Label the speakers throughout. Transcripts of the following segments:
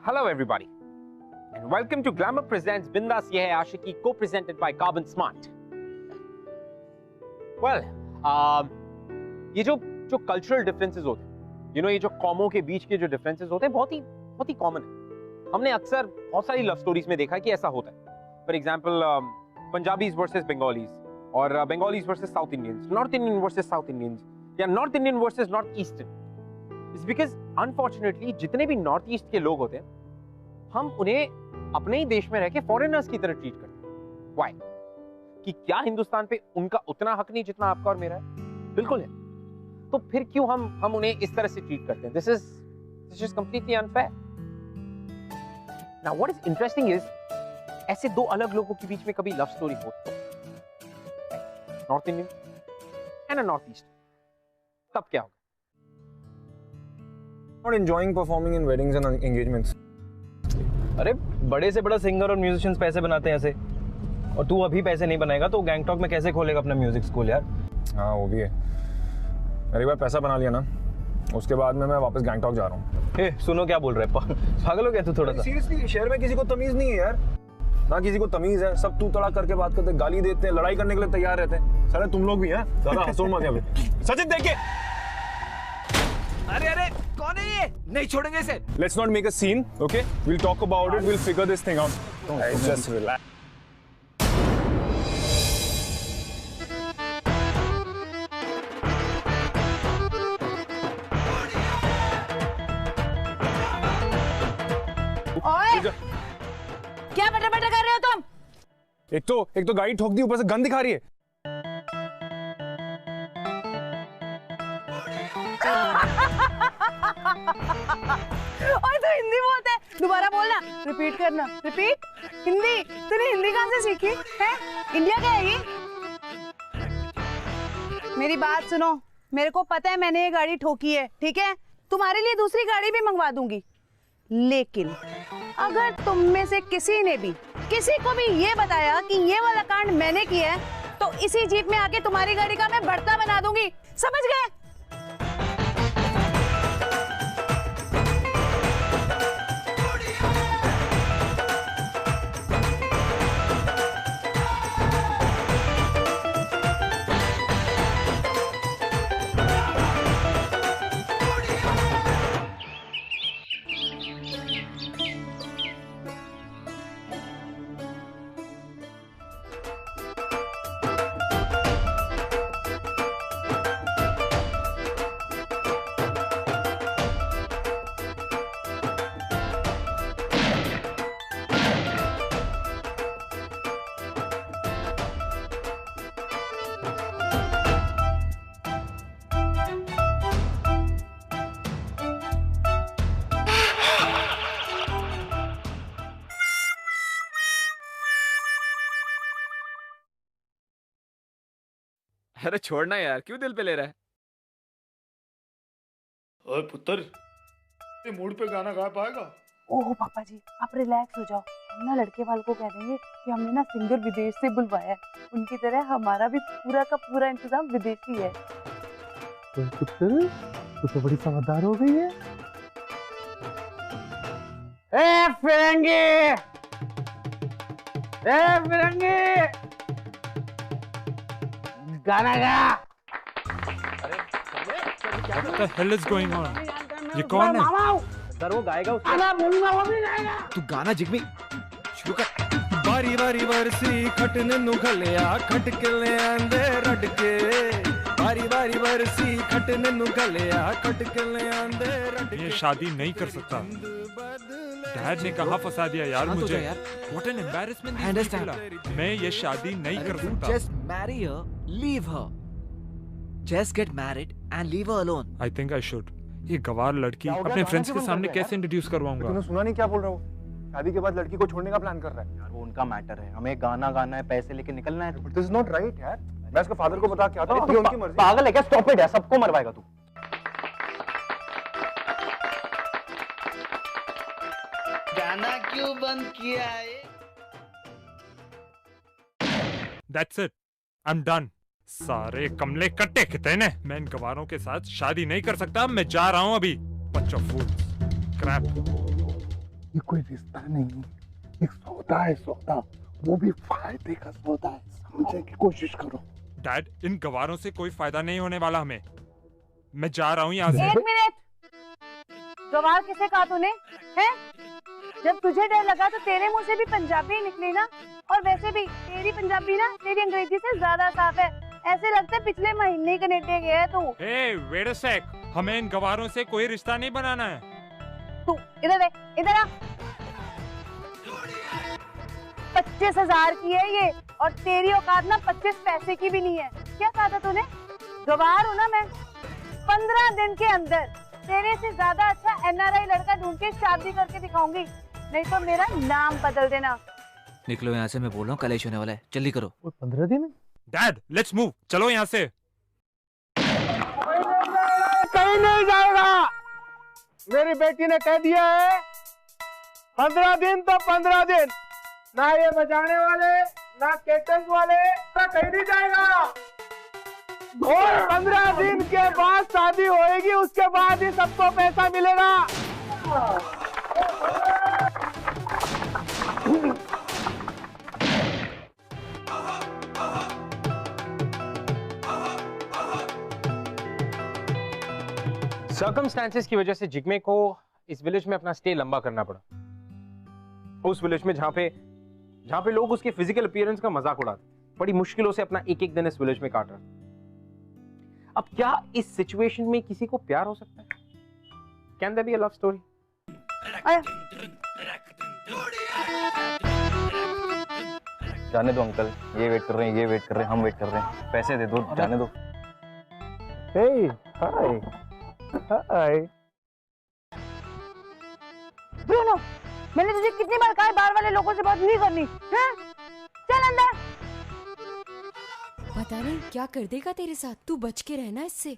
Speaker 1: Hello everybody and welcome to Glamour Presents Bindas Ye Hai Aashiqui, co-presented by Carbon Smart. Well, ये जो cultural differences होते हैं, ये जो कौमों के बीच के जो डिफरेंसेस होते हैं बहुत ही कॉमन है. हमने अक्सर बहुत सारी लव स्टोरीज में देखा कि ऐसा होता है. For example Punjabis versus Bengalis और Bengalis versus south Indians, north Indian versus south Indians या north Indian versus north eastern. It's because unfortunately जितने भी नॉर्थ ईस्ट के लोग होते हैं हम उन्हें अपने ही देश में रह के फॉरेनर्स की तरह ट्रीट करते हैं. व्हाई? कि क्या हिंदुस्तान पे उनका उतना हक नहीं जितना आपका और मेरा है? बिल्कुल है. तो फिर क्यों हम उन्हें इस तरह से ट्रीट करते हैं? This is completely unfair. Now what is interesting is ऐसे दो अलग लोगों के बीच में कभी लव स्टोरी हो तो north Indian and a north east, तब क्या होगा?
Speaker 2: Not enjoying performing in weddings and engagements.
Speaker 3: अरे बड़े से बड़ा सिंगर और म्यूजिशियंस पैसे बनाते हैं ऐसे, और तू अभी पैसे नहीं बनाएगा तो गैंगटॉक में कैसे खोलेगा अपना म्यूजिक स्कूल यार?
Speaker 2: हाँ वो भी है. अरे बार पैसा बना लिया ना, उसके बाद में मैं वापस गैंगटॉक जा रहा हूँ.
Speaker 3: सुनो क्या बोल रहे हैं, पागल हो गया तू थोड़ा सा?
Speaker 2: सीरियसली शहर में किसी को तमीज नहीं है यार, ना किसी को तमीज है. सब तू तड़ा करके बात करते, गाली देते हैं, लड़ाई करने के लिए तैयार रहते हैं. सारे तुम लोग भी हैं, ज्यादा हंसो मत यहाँ पे. सचिन देख के.
Speaker 4: अरे कौन है ये? नहीं छोड़ेंगे इसे.
Speaker 2: Let's not make a scene, okay? We'll talk about it. We'll figure this thing out. Just relax.
Speaker 5: ओए, क्या बटर कर रहे हो तुम?
Speaker 2: एक तो गाड़ी ठोक दी, ऊपर से गंद दिखा रही है.
Speaker 5: और तू हिंदी बोलता है, दोबारा बोलना, रिपीट करना. रिपीट. हिंदी? तूने हिंदी कहाँ से सीखी है? इंडिया का है ये? मेरी बात सुनो, मेरे को पता है मैंने ये गाड़ी ठोकी है, ठीक है? तुम्हारे लिए दूसरी गाड़ी भी मंगवा दूंगी, लेकिन अगर तुम में से किसी को भी ये बताया कि ये वाला कांड मैंने किया है तो इसी जीप में आके तुम्हारी गाड़ी का मैं बढ़ता बना दूंगी. समझ गए?
Speaker 4: अरे छोड़ना यार, क्यों दिल पे ले रहा है?
Speaker 6: ओए पुत्र, ये मूड पे गाना गा पाएगा?
Speaker 5: ओह पापा जी, आप रिलैक्स हो जाओ. हम ना लड़के वाले को कह देंगे कि हमने ना सिंगर विदेश से बुलवाया है. उनकी तरह हमारा भी पूरा का पूरा इंतजाम विदेशी है.
Speaker 7: तो पुत्र, तू तो बड़ी समझदार हो गई है. ए फिरंगी, गाना गा.
Speaker 8: What the hell is going on? ये कौन है?
Speaker 3: सर वो गाएगा उसको.
Speaker 7: गाना बोलूंगा, वो भी गाएगा.
Speaker 4: तू गाना जिग्मी शुरू कर.
Speaker 6: बारी बारी बरसी खटने नु घलिया खटके ले आंदे रटके. बारी बारी बरसी खटने नु घलिया खटके ले आंदे रटके.
Speaker 8: ये शादी नहीं कर सकता. डैड ने कहा फंसा दिया यार मुझे. What an embarrassment.
Speaker 4: I understand.
Speaker 8: मैं ये शादी नहीं कर सकता.
Speaker 4: Just marry her, leave her. Just get married and leave her alone.
Speaker 8: I think I should. ये गवार लड़की अपने फ्रेंड्स के सामने कैसे इंट्रोड्यूस करवाऊंगा?
Speaker 2: तूने सुना नहीं क्या बोल रहा हूँ? शादी के बाद लड़की को छोड़ने का प्लान कर रहा है.
Speaker 3: यार वो उनका मैटर है, हमें गाना गाना है, पैसे लेके निकलना है.
Speaker 2: दिस इज नॉट राइट यार. मैं इसके फादर को बता के आता हूँ, उनकी मर्जी.
Speaker 3: पागल है क्या? स्टॉप इट यार, सबको मरवाएगा तू.
Speaker 6: गाना क्यों बंद किया है?
Speaker 8: That's it. I'm done. सारे कमले कट्टे खिते ने. मैं इन गवारों के साथ शादी नहीं कर सकता. मैं जा रहा हूँ अभी. Bunch of fools. Crap.
Speaker 7: ये कोई रिश्ता नहीं, एक सौदा है, सौदा, वो भी फायदे का सौदा है, समझने की कोशिश करो।
Speaker 8: डैड, इन गवारों से कोई फायदा नहीं होने वाला हमें। मैं जा रहा हूँ यहाँ से।
Speaker 5: एक मिनट, गवार किसे कहा तूने? हैं? जब तुझे डर लगा तो तेरे मुंह से भी पंजाबी निकली ना, और वैसे भी तेरी पंजाबी ना तेरी अंग्रेजी से ज्यादा साफ है। ऐसे लगता है पिछले महीने कनेडा गया है तू।
Speaker 8: हे, वेट अ सेक, हमें इन गवारों से कोई रिश्ता नहीं बनाना है।
Speaker 5: तू इधर दे, इधर आ। 25,000 की है ये, और तेरी औकात ना 25 पैसे की भी नहीं है। क्या कहा था तूने? गवार हूँ ना मैं। 15 दिन के अंदर तेरे से ज्यादा अच्छा NRI लड़का ढूंढ के शादी करके दिखाऊंगी, नहीं तो मेरा नाम बदल देना।
Speaker 4: निकलो यहाँ से, मैं बोल रहा हूँ कलेश होने वाला है, जल्दी करो।
Speaker 7: 15 दिन?
Speaker 8: डैड, लेट्स मूव, चलो यहाँ से।
Speaker 7: कहीं नहीं जाएगा, मेरी बेटी ने कह दिया है 15 दिन तो 15 दिन, ना ये बजाने वाले ना केटल्स वाले, ना कहीं नहीं जाएगा। और 15 दिन के बाद शादी होएगी, उसके बाद ही सबको पैसा मिलेगा।
Speaker 1: सर्कमस्टेंसेस की वजह से जिग्मे को इस विलेज में अपना स्टे लंबा करना पड़ा, उस विलेज में जहां पे लोग उसके फिजिकल अपीयरेंस का मजाक उड़ाते, बड़ी मुश्किलों से अपना एक एक दिन इस विलेज में काट रहा। अब क्या इस सिचुएशन में किसी को प्यार हो सकता है? Can there be a love story?
Speaker 3: जाने दो अंकल, ये वेट कर रहे हैं, ये वेट कर रहे हैं, हम वेट कर रहे हैं, पैसे दे दो, जाने दो।
Speaker 7: हे हाय हाय
Speaker 5: ब्रूनो, मैंने तुझे कितनी बार कहा है बाहर वाले लोगों से बात नहीं करनी है? चल अंदर।
Speaker 9: पता नहीं क्या कर देगा तेरे साथ, तू बच के रहना इससे।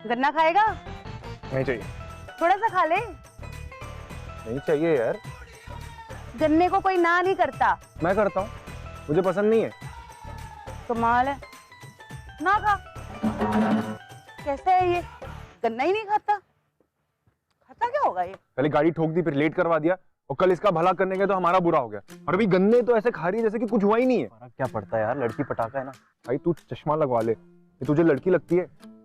Speaker 5: गन्ना खाएगा?
Speaker 2: नहीं चाहिए।
Speaker 5: थोड़ा सा खा ले।
Speaker 2: नहीं चाहिए यार।
Speaker 5: गन्ने को कोई ना नहीं करता।
Speaker 2: मैं करता हूँ, मुझे पसंद नहीं है।
Speaker 5: कमाल है, ना खा। कैसा है ये? गन्ना ही नहीं खाता? खाता क्या होगा ये?
Speaker 2: पहले गाड़ी ठोक दी, फिर लेट करवा दिया, और कल इसका भला करने गए तो हमारा बुरा हो गया, और अभी गन्ने तो ऐसे खा रही है जैसे कि कुछ हुआ ही नहीं है।
Speaker 3: फर्क क्या पड़ता है यार, लड़की पटाखा है ना।
Speaker 2: भाई तू चश्मा लगवा ले, ये तुझे लड़की लगती है?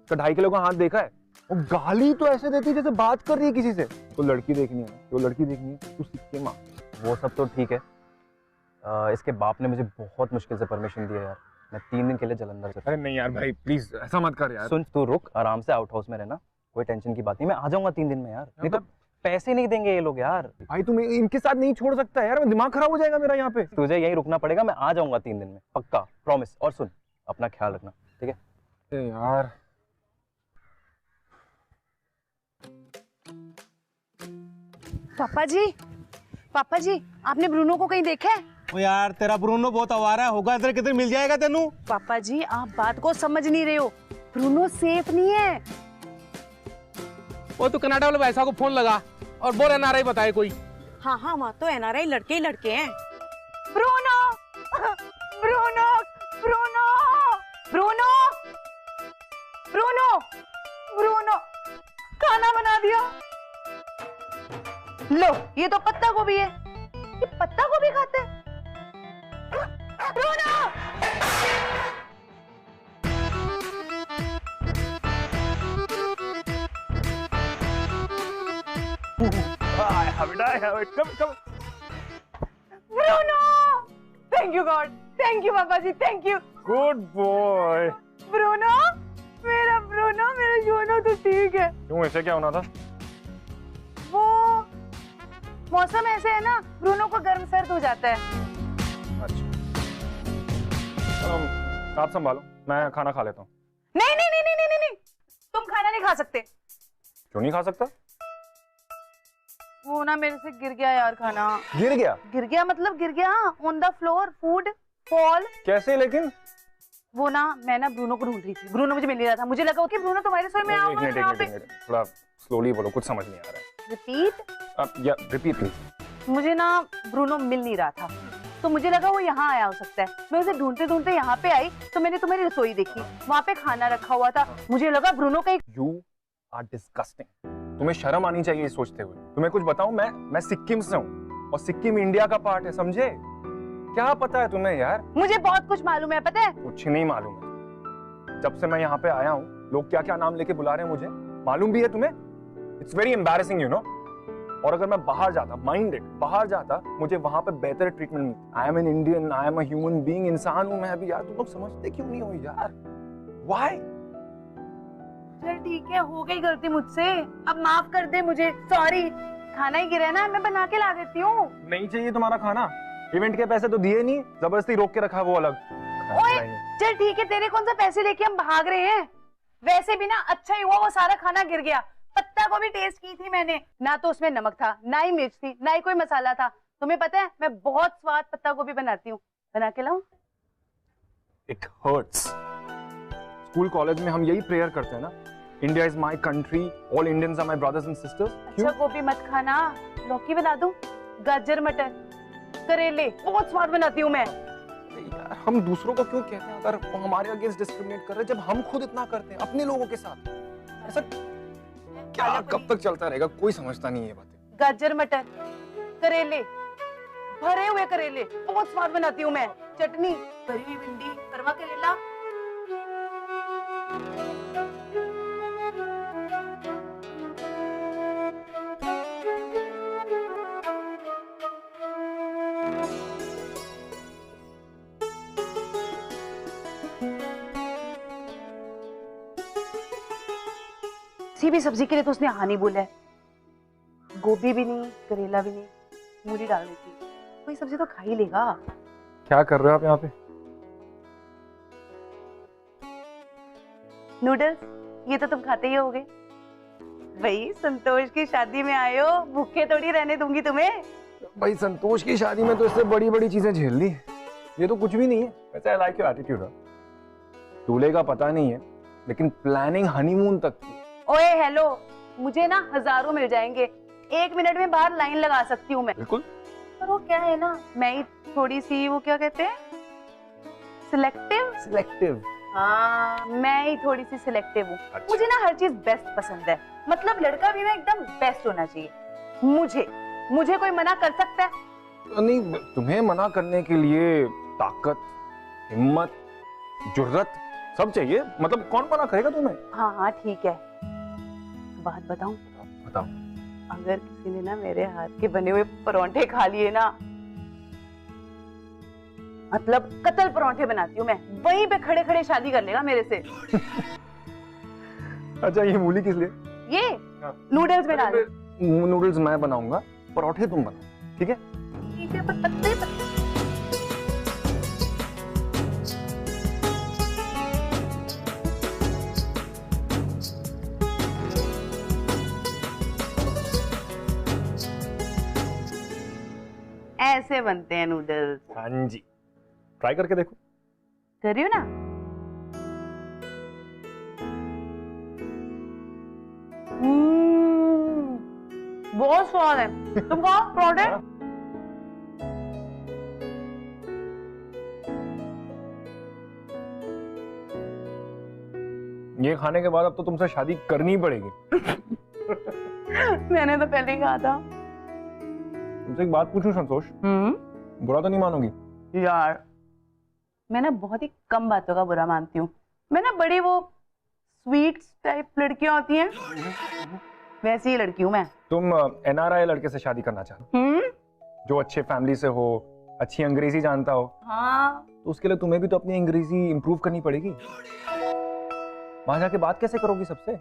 Speaker 2: तो 2.5 किलो का हाथ देखा है? वो गाली तो ऐसे देती है जैसे बात कर रही है किसी से। तो लड़की देखनी है, तो लड़की देखनी है, तू सीख के माँ।
Speaker 3: वो सब तो ठीक है, इसके बाप ने मुझे बहुत मुश्किल से परमिशन दिया यार, मैं 3 दिन के लिए जलंधर चला।
Speaker 2: अरे नहीं यार भाई, प्लीज ऐसा मत कर यार।
Speaker 3: सुन, तू रुक, आराम से आउट हाउस में रहना, कोई टेंशन की बात नहीं, मैं आ जाऊंगा 3 दिन में यार। नहीं तो पैसे नहीं देंगे ये लोग यार।
Speaker 2: भाई तुम इनके साथ नहीं छोड़ सकता यार, दिमाग खराब हो जाएगा मेरा यहाँ पे।
Speaker 3: तुझे यहीं रुकना पड़ेगा, मैं आ जाऊंगा 3 दिन में पक्का, प्रॉमिस। और सुन, अपना ख्याल रखना, ठीक है?
Speaker 2: यार
Speaker 5: पापा जी, आपने ब्रूनो को कहीं देखा है?
Speaker 7: ओ यार, तेरा ब्रूनो बहुत आवारा होगा, इधर किधर मिल जाएगा तेनू।
Speaker 5: पापा जी, आप बात को समझ नहीं रहे हो, ब्रूनो सेफ नहीं है।
Speaker 7: वो तू कनाडा वाले पैसा को फोन लगा और बोल NRI बताए कोई।
Speaker 5: हाँ, वहाँ तो NRI लड़के ही लड़के हैं। Bruno, Bruno, Bruno, Bruno, Bruno, Bruno, खाना बना दिया। लो, ये तो पत्ता गोभी है, ये पत्ता गोभी खाते हैं। Bruno!
Speaker 2: I have it. Come.
Speaker 5: Bruno! Thank you God, thank you पापा जी, thank you.
Speaker 2: Good boy.
Speaker 5: Bruno, मेरा जोनो तो ठीक है।
Speaker 2: क्यों, ऐसे क्या होना था?
Speaker 5: वो मौसम ऐसे है ना, ब्रूनो को गर्म सर्द हो जाता है।
Speaker 2: अच्छा, आप संभालो, मैं खाना खा लेता हूँ।
Speaker 5: नहीं, तुम खाना नहीं खा सकते।
Speaker 2: क्यों नहीं खा सकता?
Speaker 5: वो ना मेरे से गिर गया यार खाना।
Speaker 2: गिर गया
Speaker 5: मतलब गिर गया on the floor, food fall.
Speaker 2: कैसे? लेकिन
Speaker 5: वो ना, मैं ना ब्रूनो को ढूंढ रही थी, ब्रूनो मुझे मिल नहीं रहा था, मुझे लगा कि ब्रूनो तुम्हारे रसोई में
Speaker 2: एक मिनट, थोड़ा स्लोली बोलो, कुछ समझ नहीं आ रहा है। Repeat please.
Speaker 5: मुझे ना ब्रूनो मिल नहीं रहा था, तो मुझे लगा वो यहाँ आया हो सकता है। मैं उसे ढूंढते ढूंढते यहाँ पे आई तो मैंने तुम्हारी रसोई देखी, वहाँ पे खाना रखा हुआ था, मुझे लगा ब्रूनो का एक।
Speaker 2: You are disgusting. तुम्हें शर्म आनी चाहिए सोचते हुए। तुम्हें कुछ बताऊं, मैं सिक्किम से हूँ और सिक्किम इंडिया का पार्ट है, समझे? क्या पता है तुम्हें यार?
Speaker 5: मुझे बहुत कुछ मालूम है, पता है?
Speaker 2: कुछ नहीं मालूम है। जब से मैं यहाँ पे आया हूँ लोग क्या क्या नाम लेके बुला रहे हैं मुझे, मालूम भी है तुम्हें? It's very embarrassing you know. और अगर मैं बाहर जाता, माइंड इट, बाहर जाता मुझे वहां पे बेहतर ट्रीटमेंट मिलती। I am an Indian, I am a human being, इंसान हूं मैं अभी यार। तुम लोग समझते क्यों नहीं हो यार? व्हाई?
Speaker 5: चल ठीक है, हो गई गलती मुझसे, अब माफ कर दे मुझे, सॉरी। खाना ही गिरा है ना, मैं बना के ला देती हूँ।
Speaker 2: नहीं चाहिए तुम्हारा खाना, इवेंट के पैसे तो दिए नहीं, जबरदस्ती रोक के रखा है वो अलग।
Speaker 5: ओए चल ठीक है, तेरे कौन सा पैसे लेके हम भाग रहे हैं? वैसे भी ना अच्छा ही हुआ वो सारा खाना गिर गया। पत्ता को भी टेस्ट की थी मैंने, ना तो उसमें नमक था, ना ही मिर्च थी, ना ही कोई मसाला था। तुम्हें पता है मैं बहुत स्वाद पत्ता गोभी बनाती हूँ, बना के लाऊं?
Speaker 2: It hurts. स्कूल कॉलेज में हम यही प्रेयर करते हैं ना, India is my country, all Indians are my brothers and sisters.
Speaker 5: अच्छा गोभी मत खाना, लौकी बना दूं, गाजर मटर करेले, बहुत स्वाद बनाती हूँ मैं।
Speaker 2: यार हम दूसरों को क्यों कहते हैं अगर वो हमारे अगेंस्ट डिस्क्रिमिनेट कर रहे हैं, जब हम खुद इतना करते हैं अपने लोगों के साथ? ऐसा क्या कब तक चलता रहेगा? कोई समझता नहीं है ये बातें।
Speaker 5: गाजर मटर करेले, भरे हुए करेले, बहुत स्वाद बनाती हूँ मैं। चटनी, भरी हुई भिंडी, करवा करेला। किसी भी सब्जी के लिए तो उसने हाँ नहीं बोला है। गोभी भी नहीं, करेला भी नहीं, मूली डाल देती, कोई सब्जी तो खा ही लेगा।
Speaker 2: क्या कर रहे हो आप यहाँ पे?
Speaker 5: नूडल्स, ये तो तुम खाते ही होगे। भाई संतोष की शादी में आए हो, भूखे थोड़ी रहने दूंगी तुम्हें।
Speaker 2: भाई संतोष की शादी में तो इससे बड़ी बड़ी चीजें झेल ली, ये तो कुछ भी नहीं है। वैसे आई लाइक योर एटीट्यूड। दूल्हे का पता नहीं है लेकिन प्लानिंग हनीमून तक की।
Speaker 5: ओए हेलो, मुझे ना हजारों मिल जाएंगे, 1 मिनट में बाहर लाइन लगा सकती हूँ मैं।
Speaker 2: बिल्कुल।
Speaker 5: पर वो क्या है ना, मैं ही थोड़ी सी, वो क्या कहते हैं, सिलेक्टिव। हाँ, मैं ही थोड़ी सी सिलेक्टिव हूँ।
Speaker 2: अच्छा।
Speaker 5: मुझे ना हर चीज बेस्ट पसंद है, मतलब लड़का भी ना एकदम बेस्ट होना चाहिए। मुझे कोई मना कर सकता है?
Speaker 2: नहीं, तुम्हें मना करने के लिए ताकत, हिम्मत, जुर्रत सब चाहिए। मतलब कौन मना करेगा तुम्हें?
Speaker 5: हाँ ठीक है, बात बताऊं?
Speaker 2: बताओ।
Speaker 5: अगर किसी ने ना मेरे हाथ के बने हुए परोंठे खा लिए ना, मतलब कतल परोंठे बनाती हूँ मैं, वहीं पे खड़े खड़े शादी कर लेगा मेरे से।
Speaker 2: अच्छा, ये मूली किस लिए?
Speaker 5: ये नूडल्स में डाल।
Speaker 2: नूडल्स मैं बनाऊंगा, परोठे तुम बनाओ, ठीक है?
Speaker 5: ठीक है, पर पत्ते ऐसे बनते हैं नूडल्स।
Speaker 2: हाँ जी, ट्राई करके देखो।
Speaker 5: कर रही हो ना? बहुत स्वाद है। तुम खाओ परोठे।
Speaker 2: ये खाने के बाद अब तो तुमसे शादी करनी पड़ेगी।
Speaker 5: मैंने तो पहले ही कहा था।
Speaker 2: तुमसे एक बात पूछूं संतोष? बुरा तो नहीं मानोगी?
Speaker 5: यार मैं ना बहुत ही कम बातों का बुरा मानती हूँ। मैं ना बड़ी वो स्वीट टाइप लड़कियां होती हैं, वैसी ही लड़की हूँ मैं।
Speaker 2: तुम NRI लड़के से शादी करना चाहते हो जो अच्छे फैमिली से हो, अच्छी अंग्रेजी जानता हो?
Speaker 5: हाँ।
Speaker 2: तो उसके लिए तुम्हें भी तो अपनी अंग्रेजी इंप्रूव करनी पड़ेगी। वहां जाके बात कैसे करोगी सबसे?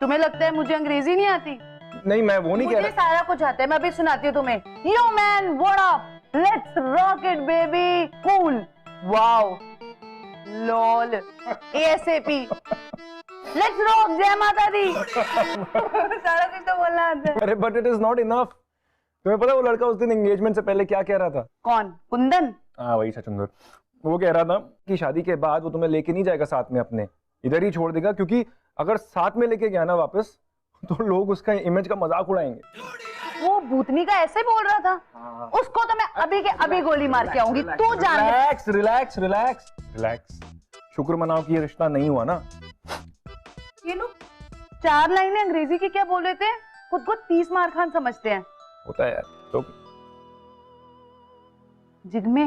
Speaker 5: तुम्हें लगता है मुझे अंग्रेजी नहीं आती?
Speaker 2: नहीं, मैं वो नहीं कह
Speaker 5: मुझे
Speaker 2: रहा।
Speaker 5: सारा कुछ आता है, मैं अभी सुनाती हूँ तुम्हें। Yo man, what up, let's rock it baby, cool, wow, lol, ASAP, let's rock, जय माता दी। सारा कुछ तो बोलना आता है।
Speaker 2: अरे but it is not enough. तुम्हें पता है वो लड़का उस दिन एंगेजमेंट से पहले क्या कह रहा था?
Speaker 5: कौन? कुंदन?
Speaker 2: हाँ वही सचुंदर। वो कह रहा था कि शादी के बाद वो तुम्हें लेके नहीं जाएगा साथ में, अपने इधर ही छोड़ देगा, क्योंकि अगर साथ में लेके गया ना वापस तो लोग उसका इमेज का मजाक उड़ाएंगे।
Speaker 5: वो भूतनी का ऐसे बोल रहा था। उसको तो मैं अभी के अभी गोली मार के आऊंगी, तू जान।
Speaker 2: Relax relax relax relax. शुक्र मनाओ कि ये रिश्ता नहीं हुआ ना।
Speaker 5: ये लोग 4 लाइनें अंग्रेजी की क्या बोल रहे थे? खुद को 30 मार खान समझते हैं।
Speaker 2: होता है यार। तो
Speaker 5: जिग्मे,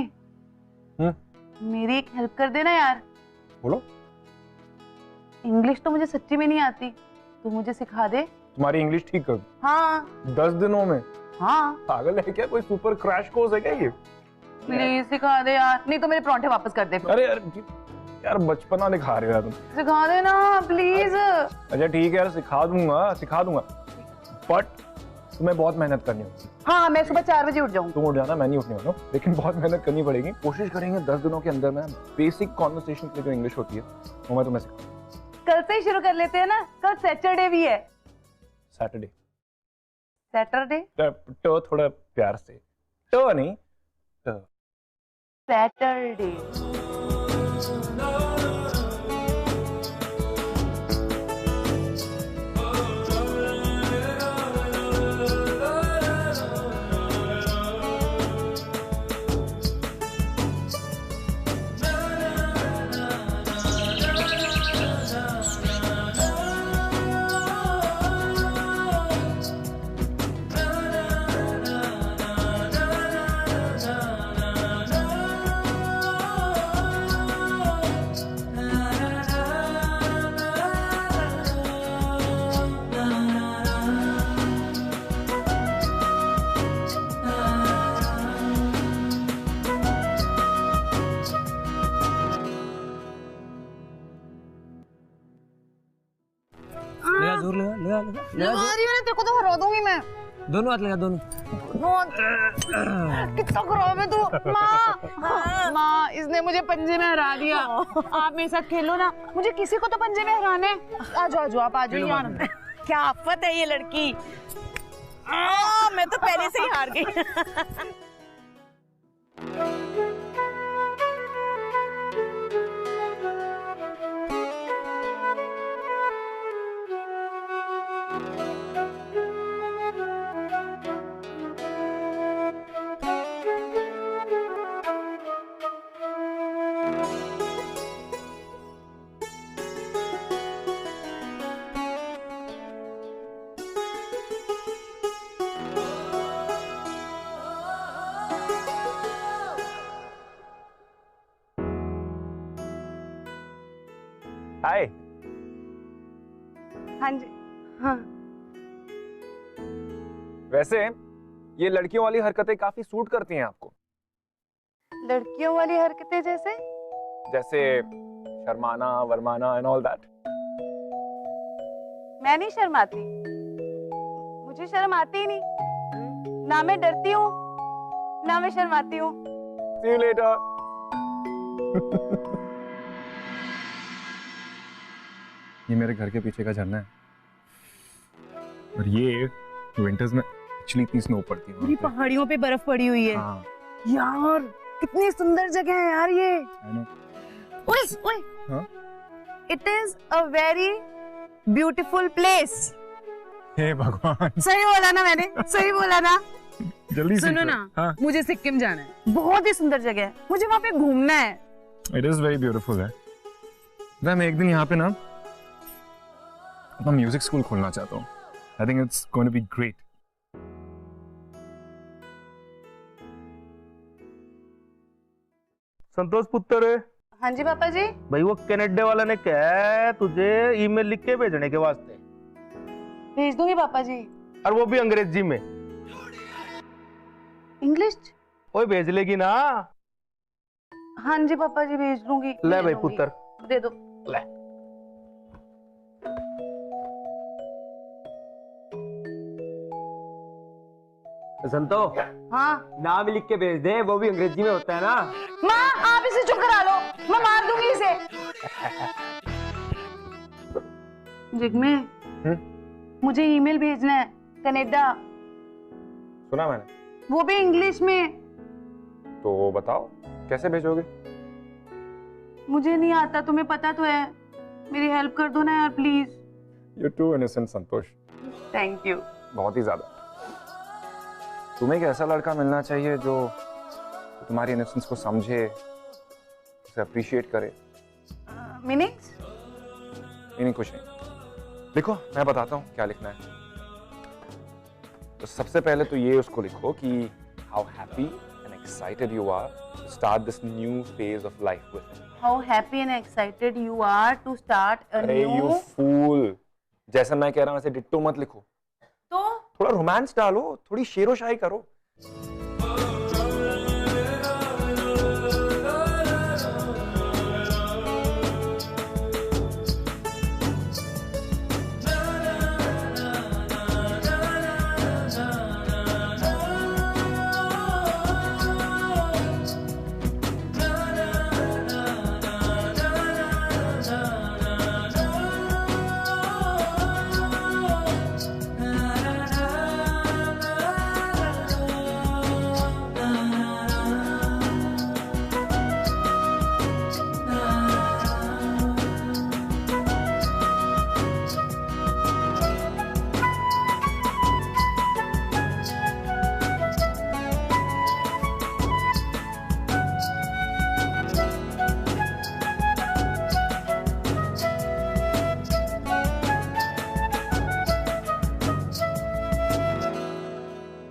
Speaker 5: मेरी एक हेल्प कर देना यार।
Speaker 2: बोलो।
Speaker 5: इंग्लिश तो मुझे सच्ची में नहीं आती, तू मुझे सिखा दे।
Speaker 2: तुम्हारी इंग्लिश ठीक कर।
Speaker 5: हाँ
Speaker 2: 10 दिनों में?
Speaker 5: हाँ।
Speaker 2: पागल है क्या? कोई सुपर क्रैश कोर्स है क्या ये?
Speaker 5: प्लीज सिखा दे यार, नहीं तो मेरे परांठे वापस कर दे।
Speaker 2: अरे यार बचपना दिखा रहे हो यार तुम।
Speaker 5: सिखा दे ना प्लीज।
Speaker 2: अच्छा ठीक है यार, सिखा दूंगा बट तुम्हें बहुत मेहनत करनी होगी।
Speaker 5: हाँ मैं सुबह 4 बजे उठ जाऊँ।
Speaker 2: तुम उठ जाना, मैं नहीं उठने वाला हूँ, लेकिन बहुत मेहनत करनी पड़ेगी। कोशिश करेंगे 10 दिनों के अंदर में बेसिक कॉन्वर्सेशन की जो इंग्लिश होती है वो मैं तुम्हें सिखाऊंगा।
Speaker 5: कल से ही शुरू कर लेते हैं ना, कल सैटरडे भी है।
Speaker 2: सैटरडे?
Speaker 5: सैटरडे
Speaker 2: थोड़ा प्यार से, ट नहीं,
Speaker 5: सैटरडे। तेरे को तो हरा दूंगी मैं।
Speaker 4: दोनों हाथ लगा, दोनों।
Speaker 5: कितना खराब है तू। माँ इसने मुझे पंजे में हरा दिया। आप मेरे साथ खेलो ना, मुझे किसी को तो पंजे में हराना है। आ जाओ आप आ जाओ यार। क्या आफत है ये लड़की। मैं तो पहले से ही हार गई।
Speaker 2: हाय।
Speaker 5: हाँ जी। हाँ
Speaker 2: वैसे ये लड़कियों वाली हरकतें काफी सूट करती हैं आपको।
Speaker 5: लड़कियों वाली हरकतें जैसे?
Speaker 2: जैसे शर्माना वरमाना एंड ऑल दैट।
Speaker 5: मैं नहीं शर्माती, मुझे शर्म आती ही नहीं। ना मैं डरती हूँ ना मैं शर्माती हूँ।
Speaker 2: See you later. ये मेरे घर के पीछे का झरना है और ये विंटर्स में एक्चुअली इतनी स्नो पड़ती है।
Speaker 5: पूरी पहाड़ियों पे बर्फ पड़ी हुई है।
Speaker 2: हाँ।
Speaker 5: यार कितनी सुंदर जगह है यार ये। ओए ओए।
Speaker 2: हाँ?
Speaker 5: It is a very beautiful place.
Speaker 2: हे भगवान।
Speaker 5: सही बोला ना मैंने? सही बोला ना?
Speaker 2: जल्दी
Speaker 5: सुनो ना।
Speaker 2: हाँ?
Speaker 5: मुझे सिक्किम जाना है, बहुत ही सुंदर जगह है, मुझे वहाँ पे घूमना है।
Speaker 2: It is very beautiful है। मैं एक दिन यहाँ पे ना अपना म्यूजिक स्कूल खोलना चाहता हूँ। I think it's going to be great.
Speaker 7: संतोष पुत्र।
Speaker 5: हाँ जी पापा जी।
Speaker 7: भाई वो कनाडा वाला ने कहा है तुझे ईमेल लिख के भेजने के वास्ते।
Speaker 5: भेज दूंगी पापा जी।
Speaker 7: और वो भी अंग्रेजी में।
Speaker 5: इंग्लिश?
Speaker 7: ओए भेज लेगी ना?
Speaker 5: हाँ जी पापा जी भेज दूंगी।
Speaker 7: ले भाई पुत्र
Speaker 5: दे दो।
Speaker 7: ले।
Speaker 10: संतो।
Speaker 5: हाँ
Speaker 10: नाम लिख के भेज दे, वो भी अंग्रेजी में होता है ना।
Speaker 5: माँ आप इसे चुप करा लो, मैं मार दूंगी इसे। जिग्मे मुझे ईमेल भेजना है कनाडा।
Speaker 2: सुना मैंने।
Speaker 5: वो भी इंग्लिश में।
Speaker 2: तो बताओ कैसे भेजोगे?
Speaker 5: मुझे नहीं आता, तुम्हें पता तो है। मेरी हेल्प कर दो ना यार please.
Speaker 2: You're too innocent Santosh.
Speaker 5: Thank you.
Speaker 2: बहुत ही ज्यादा। तुम्हें एक ऐसा लड़का मिलना चाहिए जो तुम्हारी इनोसेंस को समझे, उसे अप्रिशिएट करे।
Speaker 5: मीनिंग्स?
Speaker 2: नहीं कुछ नहीं, लिखो, मैं बताता हूँ क्या लिखना है। तो सबसे पहले तो ये उसको लिखो कि how happy and excited you are to start this new phase of life with him.
Speaker 5: How happy and excited you are to start a
Speaker 2: अरे यू फूल, जैसा मैं कह रहा हूँ ऐसे डिट्टो मत लिखो,
Speaker 5: तो
Speaker 2: थोड़ा रोमांस डालो, थोड़ी शेरो शायरी करो।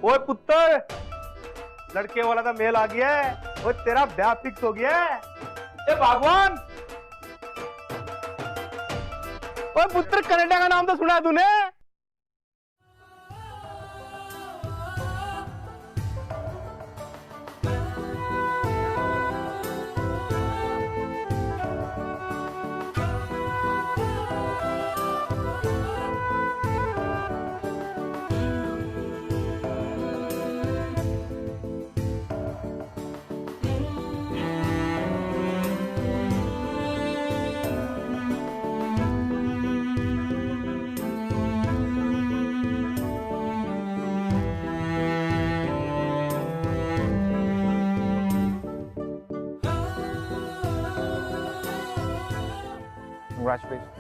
Speaker 7: ओए पुत्र, लड़के वाला तो मेल आ गया है। ओए तेरा ब्याह फिक्स हो गया है। ए भगवान, ओए पुत्र, कनाडा का नाम तो सुना है तूने?
Speaker 2: Congratulations.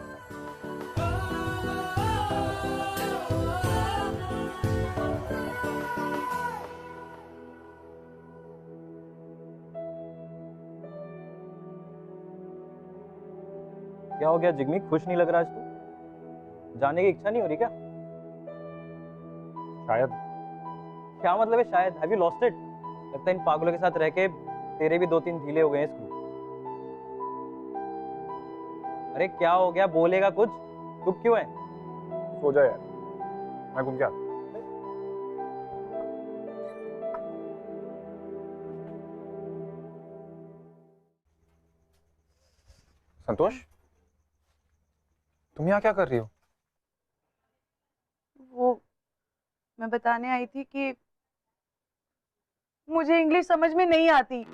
Speaker 3: क्या हो गया जिग्मी, खुश नहीं लग रहा आज तू? जाने की इच्छा नहीं हो रही क्या?
Speaker 2: शायद।
Speaker 3: क्या मतलब है शायद? Have you lost it? लगता है इन पागलों के साथ रह के तेरे भी 2-3 ढीले हो गए हैं स्क्रू। अरे क्या हो गया, बोलेगा कुछ? चुप क्यों है?
Speaker 2: सो जा यार, मैं घूम के आता हूं। संतोष, तुम यहाँ क्या कर रही हो?
Speaker 5: वो मैं बताने आई थी कि मुझे इंग्लिश समझ में नहीं आती,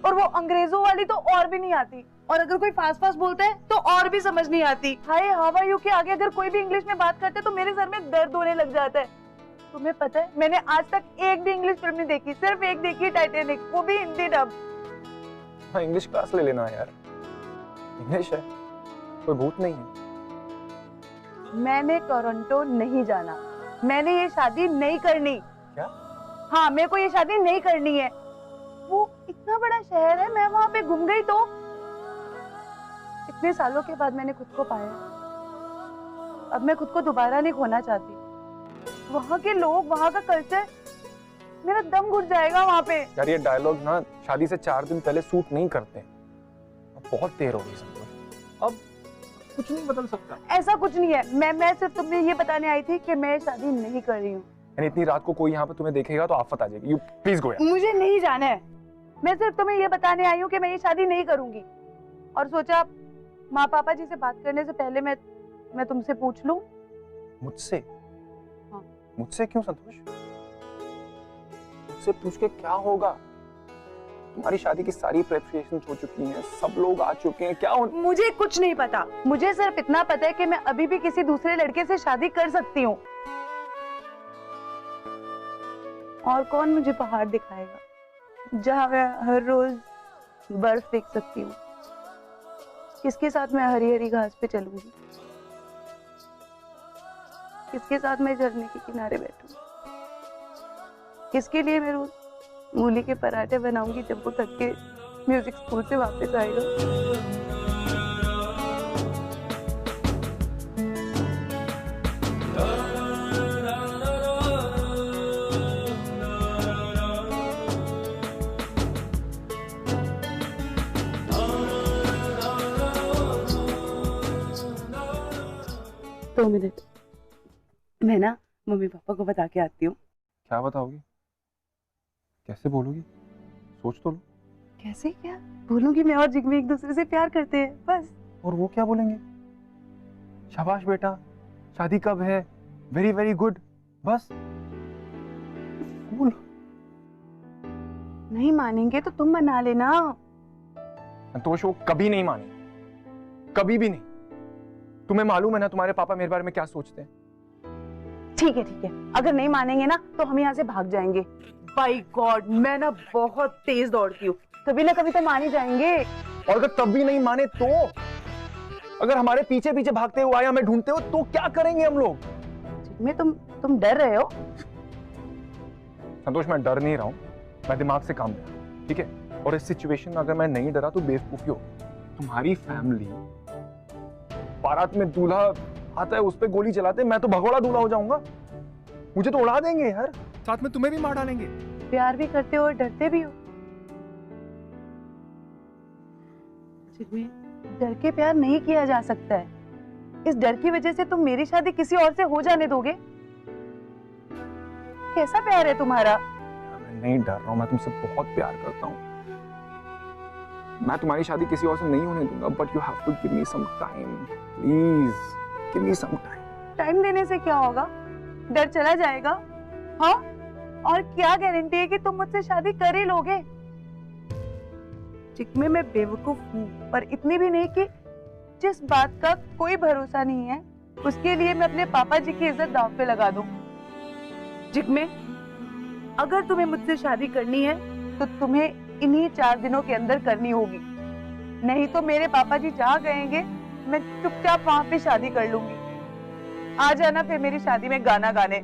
Speaker 5: और वो अंग्रेजों वाली तो और भी नहीं आती, और अगर कोई फास्ट फास्ट बोलता है तो और भी समझ नहीं आती। हाय हाउ आर यू के आगे अगर कोई भी इंग्लिश में बात करता है तो मेरे सर में दर्द होने लग जाता है। तुम्हें पता है, मैंने आज तक एक भी इंग्लिश फिल्म नहीं देखी, सिर्फ एक देखी, टाइटैनिक, वो भी हिंदी डब।
Speaker 2: हाँ, इंग्लिश क्लास ले लेना यार, इंग्लिश है, कोई भूत नहीं है।
Speaker 5: मैंने टोरंटो नहीं जाना, मैंने ये शादी नहीं करनी।
Speaker 2: क्या?
Speaker 5: हाँ, मेरे को ये शादी नहीं करनी है। वो इतना बड़ा शहर है, मैं वहां पे घूम गई तो इतने सालों के बाद मैंने खुद को पाया। अब मैं खुद को दोबारा नहीं खोना चाहती। वहां के लोग, वहां का कल्चर, मेरा दम घुट जाएगा वहां पे।
Speaker 2: यार ये डायलॉग ना शादी से 4 दिन पहले सूट नहीं करते। अब बहुत देर हो गई संतोष, अब कुछ नहीं बदल सकता।
Speaker 5: ऐसा कुछ नहीं है, मैं सिर्फ तुम्हें ये बताने आई थी कि मैं शादी नहीं कर रही हूँ।
Speaker 2: इतनी रात को कोई यहाँ पे तुम्हें देखेगा तो आफत आ जाएगी। यू प्लीज गो यार।
Speaker 5: मुझे नहीं जाना है, मैं सिर्फ तुम्हें ये बताने आई हूँ कि मैं ये शादी नहीं करूंगी। और सोचा माँ पापा जी से बात करने से पहले मैं तुमसे पूछ लूं।
Speaker 2: मुझसे?
Speaker 5: हाँ।
Speaker 2: मुझसे क्यों संतोष? मुझसे पूछ के क्या होगा? तुम्हारी शादी की सारी प्रिपरेशंस हो चुकी हैं, सब लोग आ चुके हैं, क्या
Speaker 5: मुझे कुछ नहीं पता, मुझे सिर्फ इतना पता है कि मैं अभी भी किसी दूसरे लड़के से शादी कर सकती हूँ। और कौन मुझे पहाड़ दिखाएगा जहाँ मैं हर रोज बर्फ देख सकती हूँ? किसके साथ मैं हरी हरी घास पे चलूंगी? किसके साथ मैं झरने के किनारे बैठूंगी? किसके लिए मैं रोज मूली के पराठे बनाऊंगी जब वो थक के म्यूजिक स्कूल से वापस आएगा? 2 मिनट, मैं ना मम्मी पापा को बता के आती हूँ।
Speaker 2: क्या बताओगी? कैसे बोलोगी? सोच तो लो।
Speaker 5: कैसे क्या बोलूंगी? मैं और जिग्मी एक दूसरे से प्यार करते हैं, बस।
Speaker 2: और वो क्या बोलेंगे? शाबाश बेटा, शादी कब है? वेरी वेरी गुड, बस। बोल।
Speaker 5: नहीं मानेंगे तो तुम मना लेना।
Speaker 2: संतोष, वो कभी नहीं माने, कभी भी नहीं। तुम्हें मालूम है ना तुम्हारे पापा मेरे बारे में क्या सोचते हैं?
Speaker 5: ठीक है ठीक है, अगर नहीं मानेंगे ना तो हम यहाँ से भाग जाएंगे। बाय गॉड, मैं ना बहुत तेज दौड़ती हूँ, कभी ना कभी तो मान ही जाएंगे।
Speaker 2: और अगर तब भी नहीं माने तो? अगर हमारे पीछे पीछे भागते हुए आए, हमें ढूंढते हो, तो क्या करेंगे हम लोग?
Speaker 5: जिग्मे, तुम डर रहे हो?
Speaker 2: संतोष, मैं डर नहीं रहा हूं, मैं दिमाग से काम ले रहा हूं, ठीक है? और इस सिचुएशन में अगर मैं नहीं डरा तो बेवकूफी हो। तुम्हारी फैमिली बारात में दूल्हा आता है, उस पे गोली चलाते, मैं तो भगोड़ा दूल्हा हो जाऊंगा। मुझे तो उड़ा देंगे यार,
Speaker 6: साथ में तुम्हें भी मार डालेंगे।
Speaker 5: प्यार भी करते हो और डरते भी हो। जिग्मे, डर के प्यार नहीं किया जा सकता है। इस डर की वजह से तुम मेरी शादी किसी और से हो जाने दोगे? कैसा प्यार है तुम्हारा?
Speaker 2: मैं नहीं डर रहा हूं, मैं तुमसे बहुत प्यार करता हूं। मैं तुम्हारी शादी किसी और से नहीं होने दूंगा, but you have to give me some time, please give me some time.
Speaker 5: Time देने से क्या होगा? डर चला जाएगा। हाँ, और क्या गारंटी है कि तुम मुझसे शादी कर ही लोगे? जिग्मे, मैं बेवकूफ हूँ, पर इतनी भी नहीं कि जिस बात का कोई भरोसा नहीं है उसके लिए मैं अपने पापा जी की इज्जत दांव पे लगा दूं। जिग्मे, अगर तुम्हें मुझसे शादी करनी है तो तुम्हें इन्हीं 4 दिनों के अंदर करनी होगी, नहीं तो मेरे पापा जी जहाँ कहेंगे मैं चुपचाप वहां पे शादी कर लूंगी। आ जाना फिर मेरी शादी में गाना गाने।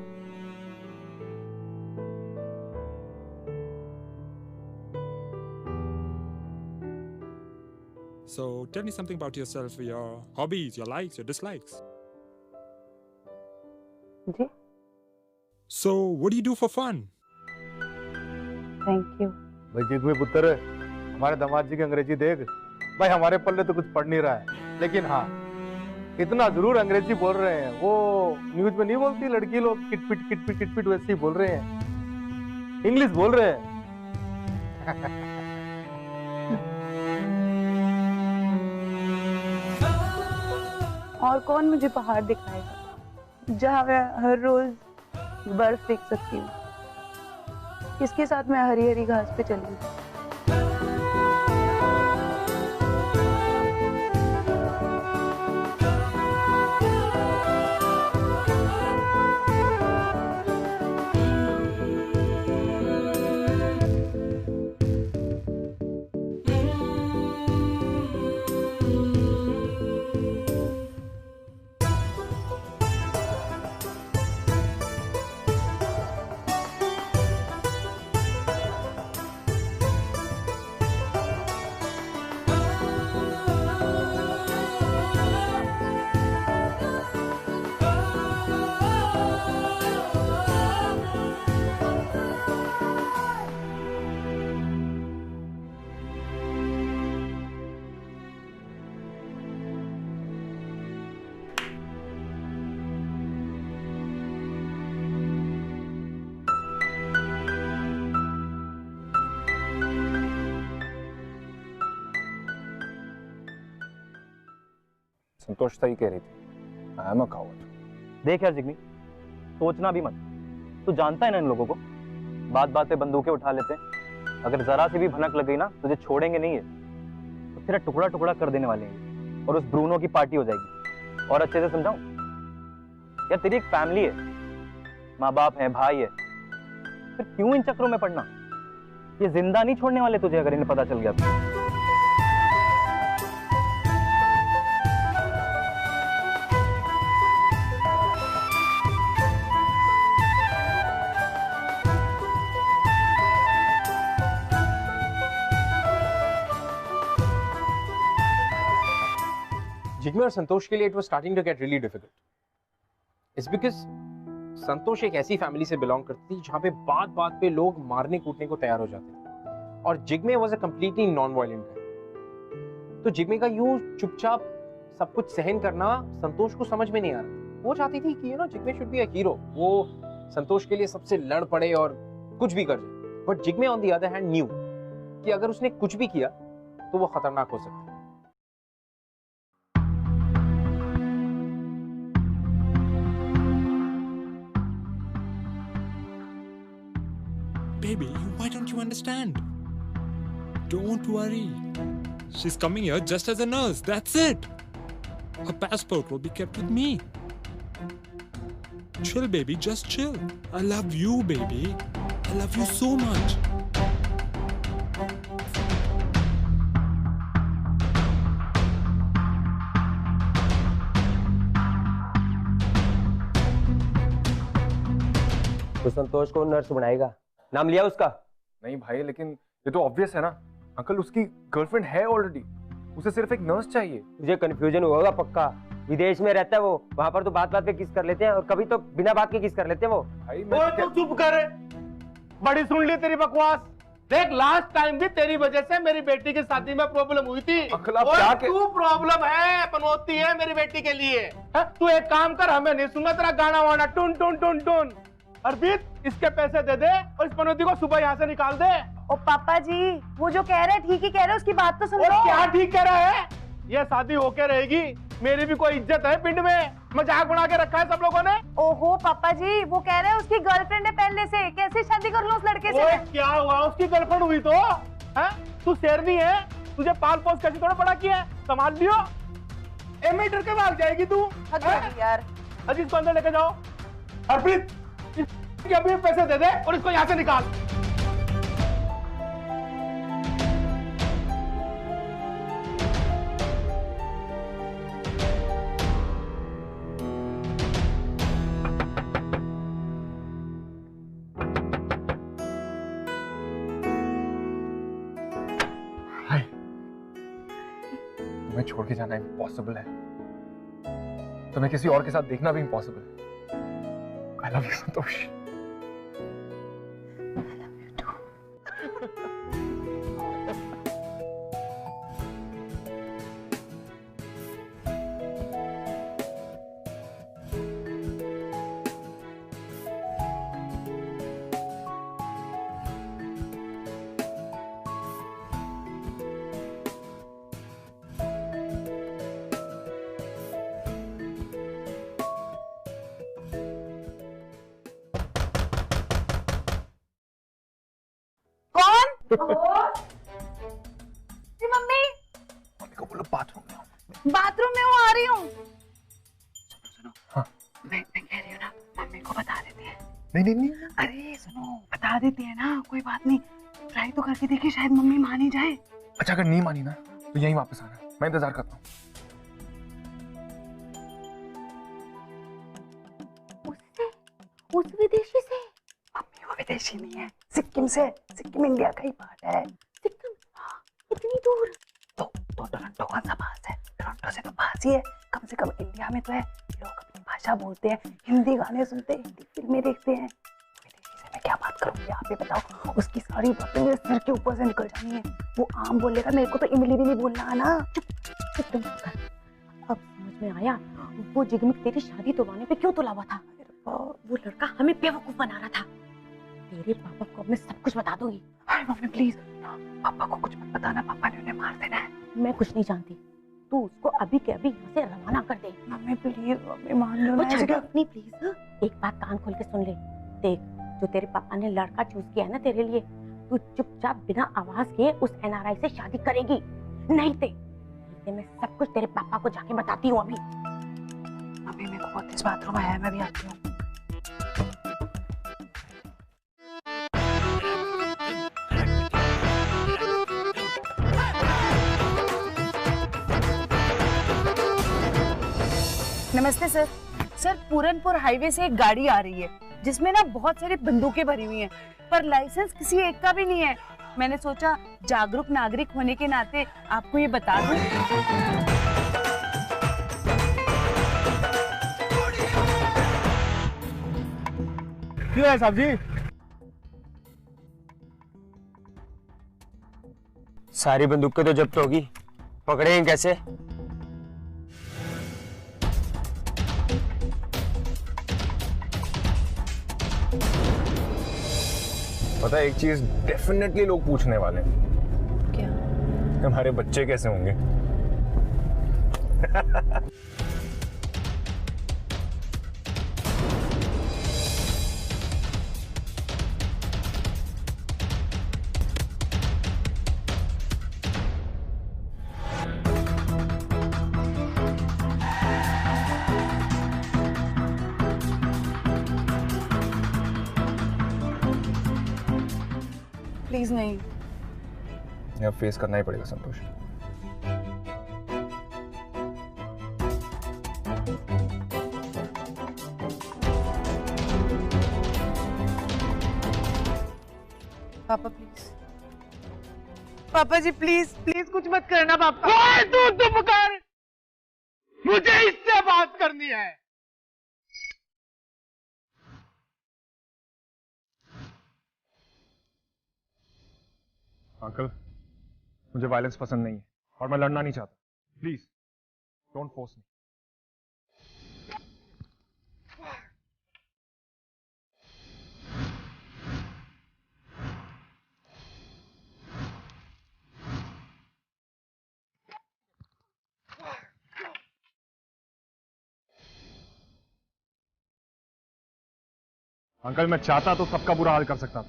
Speaker 8: So tell me something about yourself, your hobbies, your likes, your dislikes.
Speaker 5: जी,
Speaker 8: So what do you do for fun?
Speaker 5: Thank you.
Speaker 7: भाई जिग्मे पुत्र, हमारे दामाद जी की अंग्रेजी देख भाई, हमारे पल्ले तो कुछ पढ़ नहीं रहा है, लेकिन हाँ इतना जरूर अंग्रेजी बोल रहे हैं। वो न्यूज में नहीं बोलती लड़की लोग किटपिट किटपिट किटपिट, वैसे ही बोल रहे हैं, इंग्लिश बोल रहे हैं।
Speaker 5: और कौन मुझे पहाड़ दिखाएगा जहाँ मैं हर रोज बर्फ देख सकती हूँ? किसके साथ मैं हरी हरी घास पे चलूँ?
Speaker 2: संतोष सही कह रही थी, आई एम अ कावर्ड।
Speaker 3: देख यार जिग्मी, सोचना भी मत। तू जानता है ना इन लोगों को, बात बात पे बंदूकें उठा लेते हैं। अगर जरा सी भी भनक लग गई ना, तुझे छोड़ेंगे नहीं है, तो तेरा टुकड़ा टुकड़ा कर देने वाले हैं और उस ब्रूनो की पार्टी हो जाएगी। और अच्छे से समझाऊं यार, तेरी एक फैमिली है, माँ बाप है, भाई है, फिर क्यों इन चक्रों में पड़ना? ये जिंदा नहीं छोड़ने वाले तुझे अगर इन्हें पता चल गया तो।
Speaker 1: जिग्मे और संतोष के लिए it was starting to get really difficult. It's because Santosh एक ऐसी फैमिली से बिलोंग करती थी जहां पे बात बात पे लोग मारने कूटने को तैयार हो जाते थे, और Jigme was a completely non violent guy. तो जिग्मे का यूं चुपचाप सब कुछ सहन करना संतोष को समझ में नहीं आ रहा। वो चाहती थी कि Jigme should be a hero, वो संतोष के लिए सबसे लड़ पड़े और कुछ भी कर जाए। But Jigme on the other hand new कि अगर उसने कुछ भी किया तो वो खतरनाक हो सकता है।
Speaker 8: Baby, why don't you understand? Don't worry. She's coming here just as a nurse. That's it. Her passport will be kept with me. Chill, baby. Just chill. I love you, baby. I love you so much.
Speaker 10: तो संतोष को nurse बनाएगा, नाम लिया उसका?
Speaker 2: नहीं भाई, लेकिन ये तो ऑब्वियस है ना अंकल, उसकी गर्लफ्रेंड है ऑलरेडी, उसे सिर्फ एक नर्स चाहिए।
Speaker 10: मुझे कंफ्यूजन होगा पक्का, विदेश में रहता है वो, वहाँ पर तो बात बात पे किस कर लेते हैं और कभी तो बिना बात के किस कर लेते हैं वो।
Speaker 2: भाई
Speaker 7: तू चुप कर, बड़ी सुन ली तेरी बकवास। देख लास्ट टाइम भी तेरी वजह से मेरी बेटी की शादी में प्रॉब्लम हुई थी।
Speaker 2: अंकल आप क्या
Speaker 7: तू प्रॉब्लम है पनौती है मेरी बेटी के लिए। तू एक काम कर, हमें नहीं सुनना तेरा गाना वाना टुन टुन टुन टुन। अर्पित, इसके पैसे दे दे और इस पनौती को सुबह यहाँ से निकाल दे।
Speaker 5: ओ पापा जी, वो जो कह रहे हैं ठीक ही कह रहे हैं, उसकी बात तो सुनो।
Speaker 7: क्या ठीक कह रहा है? ये शादी होके रहेगी, मेरी भी कोई इज्जत है पिंड में? मजाक बना के रखा है सब लोगों ने।
Speaker 5: ओहो पापा जी, वो कह रहे हैं उसकी गर्लफ्रेंड है पहले से, कैसे शादी कर लो उस लड़के से?
Speaker 7: क्या हुआ, उसकी गर्लफ्रेंड हुई तो है? तू शेरनी है, तुझे पाल पोस कैसे थोड़ा बड़ा किया, संभाल लियो। मीटर के भाग जाएगी तू
Speaker 5: यार।
Speaker 7: अजी इसको अंदर लेके जाओ। अर्पित, अभी पैसे दे दे और इसको यहाँ से निकाल।
Speaker 2: तुम्हें छोड़ के जाना इम्पॉसिबल है, तुम्हें किसी और के साथ देखना भी इम्पॉसिबल है। I love you Santosh.
Speaker 5: Mummy
Speaker 2: को बोलो बाथरूम में
Speaker 5: बाथरूम में वो आ रही हूँ।
Speaker 7: सुनो
Speaker 2: हाँ।
Speaker 7: मैं कह रही हूँ ना, मम्मी को बता देते हैं।
Speaker 2: नहीं
Speaker 7: अरे सुनो, बता देते हैं ना, कोई बात नहीं, ट्राई तो करके देखिए, शायद मम्मी मान ही जाए।
Speaker 2: अच्छा अगर नहीं मानी ना तो यहीं वापस आना, मैं इंतजार करता हूँ।
Speaker 5: उस विदेशी से?
Speaker 7: मम्मी वो विदेशी नहीं है, सिक्किम से। सिक्किम इंडिया का ही पार्ट है।
Speaker 5: सिक्किम? इतनी दूर?
Speaker 7: तो टोरंटो कौन सा पास है? टोरंटो से तो पास ही है, कम से कम इंडिया में तो है। लोग अपनी भाषा बोलते हैं, हिंदी गाने सुनते हैं, हिंदी फिल्में देखते हैं। विदेशी से मैं क्या बात करूंगी, आप ही बताओ। उसकी सारी बातें मेरे सिर के ऊपर से निकल जानी है। वो आम बोलेगा, मेरे को तो इमली भी नहीं बोलना आना।
Speaker 5: एकदम अब समझ में आया, वो जिगमिक तेरी शादी तोड़वाने पे क्यों तुला हुआ था। वो लड़का हमें बेवकूफ बना रहा था। तेरे पापा को मैं सब कुछ बता दूंगी।
Speaker 7: हाय मम्मी प्लीज, पापा को कुछ मत बताना, पापा ने उन्हें मार देना है।
Speaker 5: मैं कुछ नहीं जानती, तू उसको अभी के अभी यहाँ से रवाना कर दे।
Speaker 7: मम्मी प्लीज, मम्मी मान लो ना।
Speaker 5: नहीं प्लीज, एक बात कान खोल के सुन ले। देख, जो तेरे पापा ने लड़का चूज किया है ना तेरे लिए, तू चुपचाप बिना आवाज के उस एनआरआई से शादी करेगी। नहीं ते मैं सब कुछ तेरे पापा को जाके बताती हूँ अभी।
Speaker 7: मम्मी मेरे को बहुत इस बाथरूम आया है, मैं भी आती हूँ।
Speaker 5: नमस्ते सर। सर, पूरनपुर हाईवे से एक गाड़ी आ रही है जिसमें ना बहुत सारी बंदूकें भरी हुई हैं, पर लाइसेंस किसी एक का भी नहीं है। मैंने सोचा जागरूक नागरिक होने के नाते आपको ये बता दूं।
Speaker 7: क्यों है साहब जी?
Speaker 10: सारी बंदूकें तो जब्त होगी, पकड़ेंगे कैसे?
Speaker 2: पता है एक चीज डेफिनेटली लोग पूछने वाले हैं।
Speaker 5: क्या?
Speaker 2: हमारे बच्चे कैसे होंगे?
Speaker 5: प्लीज नहीं।
Speaker 2: अब फेस करना ही पड़ेगा संतोष।
Speaker 5: पापा प्लीज, पापा जी प्लीज प्लीज कुछ मत करना पापा।
Speaker 7: ओए तू पुकार, मुझे इससे बात करनी है।
Speaker 2: अंकल, मुझे वायलेंस पसंद नहीं है और मैं लड़ना नहीं चाहता। Please don't force me. Uncle, मैं चाहता तो सबका बुरा हाल कर सकता था,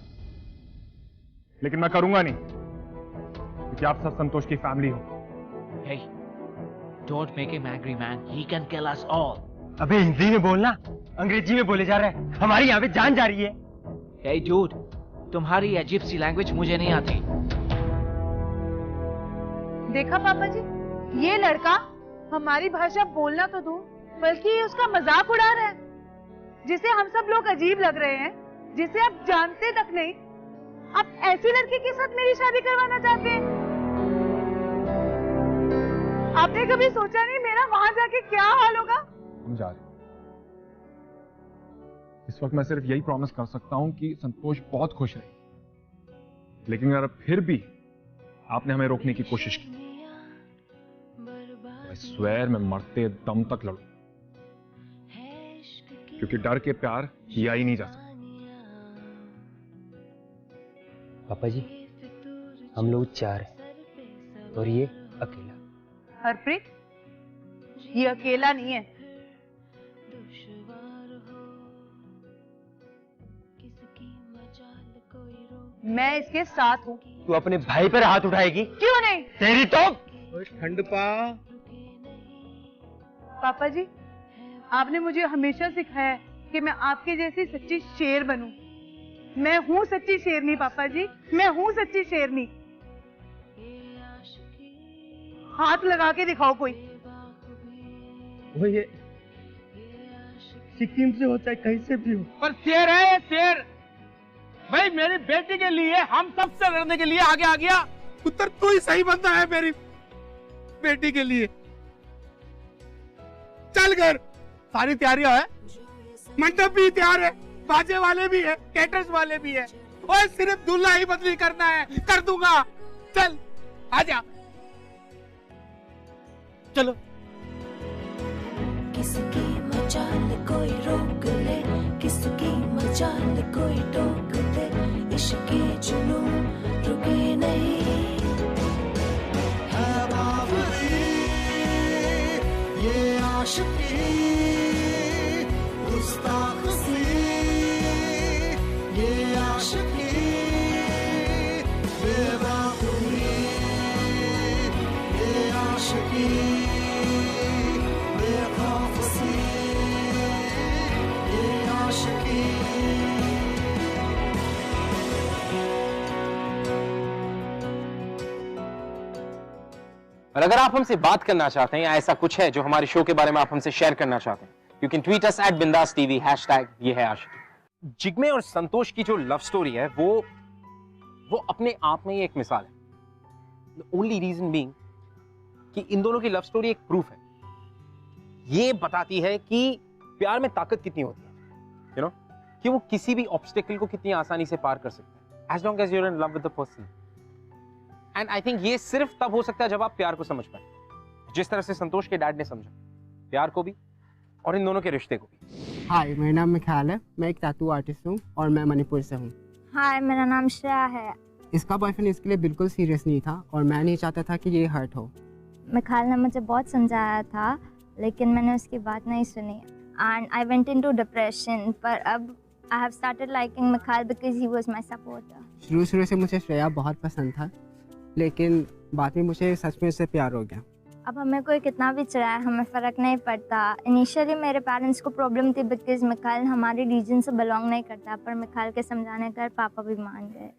Speaker 2: लेकिन मैं करूंगा नहीं, क्योंकि आप सब संतोष की फैमिली हो।
Speaker 11: Hey, don't make him angry, man. He can kill us all.
Speaker 10: अबे हिंदी में बोलना, अंग्रेजी में बोले जा रहा है। हमारी यहाँ पे जान जा रही है।
Speaker 11: Hey, dude, तुम्हारी अजीब सी लैंग्वेज मुझे नहीं आती।
Speaker 5: देखा पापा जी, ये लड़का हमारी भाषा बोलना तो दूर, बल्कि ये उसका मजाक उड़ा रहा है, जिसे हम सब लोग अजीब लग रहे हैं, जिसे आप जानते तक नहीं। आप ऐसी लड़की के साथ मेरी शादी करवाना चाहते हैं? आपने कभी सोचा नहीं मेरा वहां जाके क्या हाल होगा?
Speaker 2: हम जा रहे हैं। इस वक्त मैं सिर्फ यही प्रॉमिस कर सकता हूं कि संतोष बहुत खुश रहे, लेकिन अगर फिर भी आपने हमें रोकने की कोशिश की, I swear मैं मरते दम तक लड़ूं, क्योंकि डर के प्यार किया ही नहीं जा सकता।
Speaker 10: पापा जी, हम लोग 4 हैं और ये अकेला।
Speaker 5: हरप्रीत, ये अकेला नहीं है। मैं इसके साथ हूँ।
Speaker 10: तू अपने भाई पर हाथ उठाएगी?
Speaker 5: क्यों नहीं?
Speaker 10: तेरी तो
Speaker 7: ठंड पा।
Speaker 5: पापा जी, आपने मुझे हमेशा सिखाया है कि मैं आपके जैसी सच्ची शेर बनूं। मैं हूँ सच्ची शेरनी पापा जी, मैं हूँ सच्ची शेरनी। हाथ लगा के दिखाओ कोई।
Speaker 7: वो ये सिक्किम से हो चाहे कहीं से भी हो, पर शेर है ये शेर। भाई मेरी बेटी के लिए हम सबसे लड़ने के लिए आगे आ गया। उत्तर तू ही सही बंदा है मेरी बेटी के लिए। चल घर, सारी तैयारियां है, मंडप भी तैयार है, बाजे वाले भी है, कैटर्स वाले भी है, और सिर्फ दूल्हा ही बदली करना है, कर दूंगा। चल आजा, चलो।
Speaker 12: किसकी मचाल कोई रोक ले, किसकी मचाल कोई टोक दे, इश्क के जुनून रुके नहीं। है बावरी ये आशिकी, गुस्ताख सी ये आशिकी, बेवकूफी ये आशिकी, बेखौफ सी ये आशिकी।
Speaker 1: और अगर आप हमसे बात करना चाहते हैं या ऐसा कुछ है जो हमारे शो के बारे में आप हमसे शेयर करना चाहते हैं, you can tweet us @bindaastv #ये है आशिकी। जिग्मे और संतोष की जो लव स्टोरी है वो अपने आप में ही एक मिसाल है। द ओनली रीजन बीइंग कि इन दोनों की लव स्टोरी एक प्रूफ है। ये बताती है कि प्यार में ताकत कितनी होती है, यू नो, कि वो किसी भी ऑब्स्टेकल को कितनी आसानी से पार कर सकता है, as long as you are in love with the person. And I think ये सिर्फ तब हो सकता है जब आप प्यार को समझ पाए, जिस तरह से संतोष के डैड ने समझा प्यार को भी और इन दोनों के रिश्ते को भी।
Speaker 13: हाय, मेरा नाम मिखाल है, मैं एक टैटू आर्टिस्ट हूँ और मैं मणिपुर से हूँ। हाय, मेरा नाम श्रेया है।
Speaker 14: इसका बॉयफ्रेंड इसके लिए बिल्कुल सीरियस नहीं था और मैं नहीं चाहता था कि ये हर्ट हो।
Speaker 13: मिखाइल ने मुझे बहुत समझाया था, लेकिन मैंने उसकी बात नहीं सुनी and I went into depression. पर अब I have started liking Mikhail because he was my supporter.
Speaker 14: शुरू से मुझे श्रेया बहुत पसंद था, लेकिन बाद में मुझे सच में उससे प्यार हो गया।
Speaker 13: अब हमें कोई कितना भी चिढ़ाए, हमें फ़र्क नहीं पड़ता। इनिशियली मेरे पेरेंट्स को प्रॉब्लम थी बिकॉज़ मिखाइल हमारे रीजन से बिलोंग नहीं करता, पर मिखाइल के समझाने पर पापा भी मान गए।